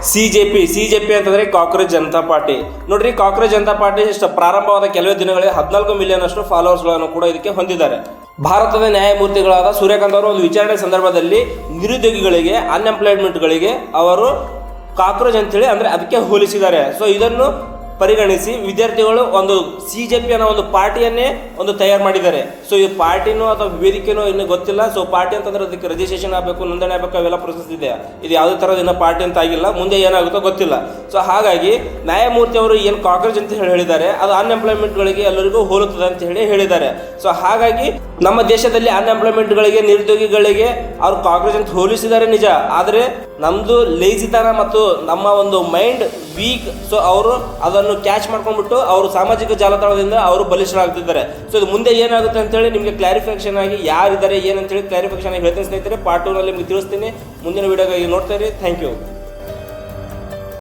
C J P ಅಂತಂದರೆ cockroach Janata party. ನೋಡ್ರಿ, cockroach Janata party ಪ್ರಾರಂಭವಾದ ಕೆಲವೇ ದಿನಗಳಲ್ಲಿ 14 ಮಿಲಿಯನ್ ಅಷ್ಟು ಫಾಲೋವರ್ಸ್ಗಳನ್ನು ಕೂಡ ಇದಕ್ಕೆ ಹೊಂದಿದ್ದಾರೆ. ಭಾರತದ ನ್ಯಾಯಮೂರ್ತಿಗಳಾದ ಸೂರ್ಯಕಾಂತ್ ಅವರು ಒಂದು ವಿಚಾರಣೆ ಸಂದರ್ಭದಲ್ಲಿ ನಿರುದ್ಯೋಗಿಗಳಿಗೆ, ಅನ್ಎಂಪ್ಲಾಯ್ಮೆಂಟ್ಗಳಿಗೆ ಅವರು ಕಾಕ್ರೋಚ್ ಅಂತೇಳಿ ಅಂದರೆ ಅದಕ್ಕೆ ಹೋಲಿಸಿದ್ದಾರೆ. ಸೊ ಇದನ್ನು ಪರಿಗಣಿಸಿ ವಿದ್ಯಾರ್ಥಿಗಳು ಒಂದು ಸಿ.ಜೆ.ಪಿ ಅನ್ನೋ ಒಂದು ಪಾರ್ಟಿಯನ್ನೇ ಒಂದು ತಯಾರು ಮಾಡಿದ್ದಾರೆ. ಸೊ ಈ ಪಾರ್ಟಿನೋ ಅಥವಾ ವೇದಿಕೆನೋ ಇನ್ನೂ ಗೊತ್ತಿಲ್ಲ. ಸೊ ಪಾರ್ಟಿ ಅಂತಂದ್ರೆ ಅದಕ್ಕೆ ರಿಜಿಸ್ಟ್ರೇಷನ್ ಆಗಬೇಕು, ನೋಂದಣಿ ಆಗಬೇಕು, ಅವೆಲ್ಲ ಪ್ರೊಸೆಸ್ ಇದೆ. ಇದು ಯಾವುದೇ ಥರದ ಇನ್ನೂ ಪಾರ್ಟಿ ಅಂತ ಆಗಿಲ್ಲ, ಮುಂದೆ ಏನಾಗುತ್ತೋ ಗೊತ್ತಿಲ್ಲ. ಸೊ ಹಾಗಾಗಿ ನ್ಯಾಯಮೂರ್ತಿ ಅವರು ಏನು ಕಾಕ್ರೋಚ್ ಅಂತ ಹೇಳಿದ್ದಾರೆ ಅದು ಅನ್ಎಂಪ್ಲಾಯ್ಮೆಂಟ್ಗಳಿಗೆ ಎಲ್ಲರಿಗೂ ಹೋಲುತ್ತದೆ ಅಂತ ಹೇಳಿದ್ದಾರೆ. ಸೊ ಹಾಗಾಗಿ ನಮ್ಮ ದೇಶದಲ್ಲಿ ಅನ್ಎಂಪ್ಲಾಯ್ಮೆಂಟ್ಗಳಿಗೆ, ನಿರುದ್ಯೋಗಿಗಳಿಗೆ ಅವರು ಕಾಕ್ರೋಚ್ ಅಂತ ಹೋಲಿಸಿದ್ದಾರೆ ನಿಜ. ಆದರೆ ನಮ್ಮದು ಲೇಜಿತನ ಮತ್ತು ನಮ್ಮ ಒಂದು ಮೈಂಡ್ ವೀಕ್. ಸೊ ಅವರು ಅದನ್ನು ಕ್ಯಾಚ್ ಮಾಡ್ಕೊಂಡ್ಬಿಟ್ಟು ಅವರು ಸಾಮಾಜಿಕ ಜಾಲತಾಣದಿಂದ ಅವರು ಬಲಿಷ್ಠರಾಗ್ತಿದ್ದಾರೆ. ಸೊ ಇದು ಮುಂದೆ ಏನಾಗುತ್ತೆ ಅಂತೇಳಿ ನಿಮಗೆ ಕ್ಲಾರಿಫಿಕೇಶನ್ ಆಗಿ ಯಾರಿದ್ದಾರೆ ಏನಂತೇಳಿ ಕ್ಲಾರಿಫಿಕೇಶನ್ ಆಗಿ ಹೇಳ್ತೀನಿ ಸ್ನೇಹಿತರೆ. ಪಾರ್ಟ್ 2 ನಲ್ಲಿ ನಿಮಗೆ ತಿಳಿಸ್ತೀನಿ. ಮುಂದಿನ ವಿಡಿಯೋಗಾಗಿ ನೋಡ್ತಾ ಇರಿ. Thank you.